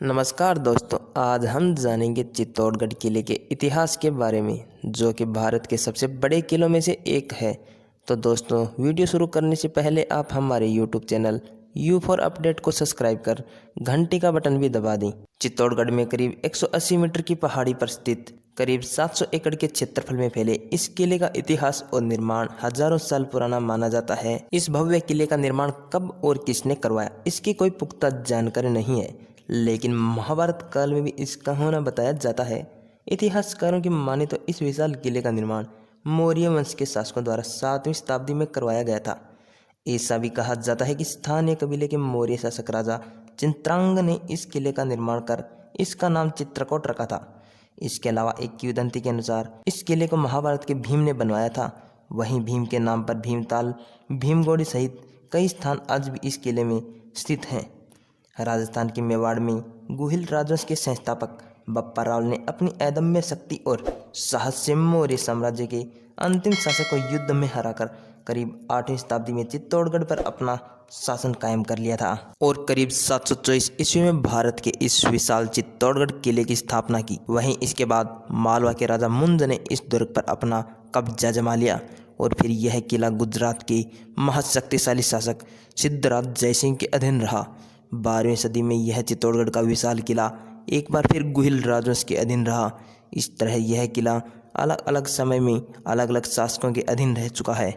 नमस्कार दोस्तों, आज हम जानेंगे चित्तौड़गढ़ किले के इतिहास के बारे में, जो कि भारत के सबसे बड़े किलों में से एक है। तो दोस्तों, वीडियो शुरू करने से पहले आप हमारे YouTube channel you for update को सब्सक्राइब कर घंटी का बटन भी दबा दें। चित्तौड़गढ़ में करीब 180 मीटर की पहाड़ी पर स्थित करीब 700 एकड़ के क्षेत्रफल में फैले इस किले का इतिहास और निर्माण हजारों साल पुराना माना जाता है। इस भव्य किले का निर्माण कब और किसने करवाया, इसकी कोई पुख्ता जानकारी नहीं है, लेकिन महाभारत काल में भी इसका होना बताया जाता है। इतिहासकारों की माने तो इस विशाल किले का निर्माण मौर्य वंश के शासकों द्वारा 7वीं शताब्दी में करवाया गया था। ऐसा भी कहा जाता है कि स्थानीय कबीले के मौर्य शासक राजा चित्रांग ने इस किले का निर्माण कर इसका नाम चित्रकूट रखा था। इसके अलावा एक किंवदंती के अनुसार इस किले को महाभारत के भीम ने बनवाया था। वहीं भीम के नाम पर भीमताल, भीमगोड़ी सहित कई स्थान आज भी इस किले में स्थित हैं। राजस्थान के मेवाड़ में गुहिल राजवंश के संस्थापक बप्पा राव ने अपनी अदम्य शक्ति और साहस से मौर्य साम्राज्य के अंतिम शासक को युद्ध में हराकर करीब 8वीं शताब्दी में चित्तौड़गढ़ पर अपना शासन कायम कर लिया था और करीब 724 ईस्वी में भारत के इस विशाल चित्तौड़गढ़ किले की स्थापना की। वहीं इसके बाद मालवा के राजा मुंज ने इस दुर्ग पर अपना कब्जा जमा लिया और फिर यह किला गुजरात के महाशक्तिशाली शासक सिद्धराज जयसिंह के अधीन रहा। 12वीं सदी में यह चित्तौड़गढ़ का विशाल किला एक बार फिर गुहिल राजवंश के अधीन रहा। इस तरह यह किला अलग अलग समय में अलग अलग शासकों के अधीन रह चुका है।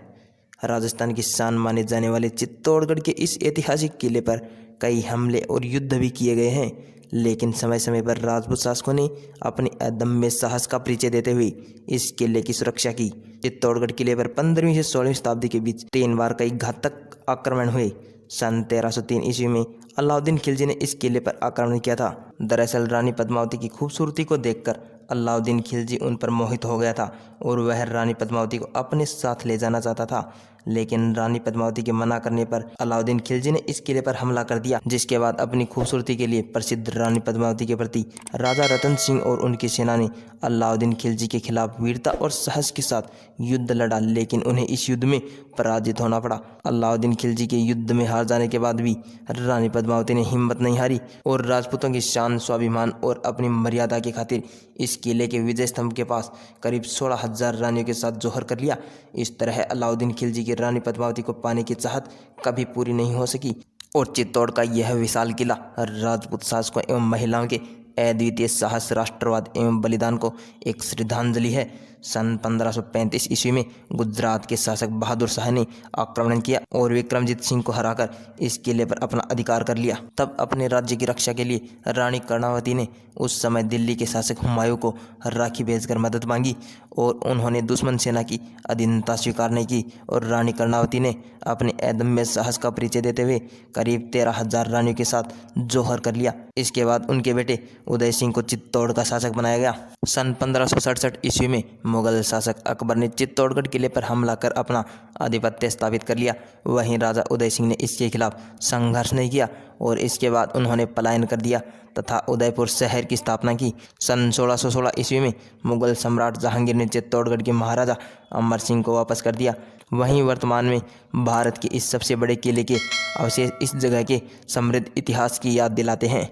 राजस्थान की शान माने जाने वाले चित्तौड़गढ़ के इस ऐतिहासिक किले पर कई हमले और युद्ध भी किए गए हैं, लेकिन समय समय पर राजपूत शासकों ने अपने अदम्य साहस का परिचय देते हुए इस किले की सुरक्षा की। चित्तौड़गढ़ किले पर 15वीं से 16वीं शताब्दी के बीच 3 बार कई घातक आक्रमण हुए। सन 1303 ईस्वी में अलाउद्दीन खिलजी ने इस किले पर आक्रमण किया था। दरअसल रानी पद्मावती की खूबसूरती को देखकर अलाउद्दीन खिलजी उन पर मोहित हो गया था और वह रानी पद्मावती को अपने साथ ले जाना चाहता था, लेकिन रानी पद्मावती के मना करने पर अलाउद्दीन खिलजी ने इस किले पर हमला कर दिया, जिसके बाद अपनी खूबसूरती के लिए प्रसिद्ध रानी पद्मावती के प्रति राजा रतन सिंह और उनकी सेना ने अलाउद्दीन खिलजी के खिलाफ वीरता और साहस के साथ युद्ध लड़ा, लेकिन उन्हें इस युद्ध में पराजित होना पड़ा। अलाउद्दीन खिलजी के युद्ध में हार जाने के बाद भी रानी पद्मावती ने हिम्मत नहीं हारी और राजपूतों की शान, स्वाभिमान और अपनी मर्यादा की खातिर इस किले के विजय स्तंभ के पास करीब 16,000 रानियों के साथ जौहर कर लिया। इस तरह अलाउद्दीन खिलजी की रानी पद्मावती को पाने की चाहत कभी पूरी नहीं हो सकी और चित्तौड़ का यह विशाल किला राजपूत शासकों एवं महिलाओं के अद्वितीय साहस, राष्ट्रवाद एवं बलिदान को एक श्रद्धांजलि है। सन 1535 ईस्वी में गुजरात के शासक बहादुर शाह ने आक्रमण किया और विक्रमजीत सिंह को हराकर इस किले पर अपना अधिकार कर लिया। तब अपने राज्य की रक्षा के लिए रानी कर्णावती ने उस समय दिल्ली के शासक हुमायूं को राखी भेजकर मदद मांगी और उन्होंने दुश्मन सेना की अधीनता स्वीकार नहीं की और रानी कर्णावती ने अपने अदम्य साहस का परिचय देते हुए करीब 13,000 रानियों के साथ जौहर कर लिया। इसके बाद उनके बेटे उदय सिंह को चित्तौड़ का शासक बनाया गया। सन 1567 ईस्वी में मुगल शासक अकबर ने चित्तौड़गढ़ किले पर हमला कर अपना आधिपत्य स्थापित कर लिया। वहीं राजा उदय सिंह ने इसके खिलाफ संघर्ष नहीं किया और इसके बाद उन्होंने पलायन कर दिया तथा उदयपुर शहर की स्थापना की। सन 1616 ईस्वी में मुगल सम्राट जहांगीर ने चित्तौड़गढ़ के महाराजा अमर सिंह को वापस कर दिया। वहीं वर्तमान में भारत के इस सबसे बड़े किले के अवशेष इस जगह के समृद्ध इतिहास की याद दिलाते हैं।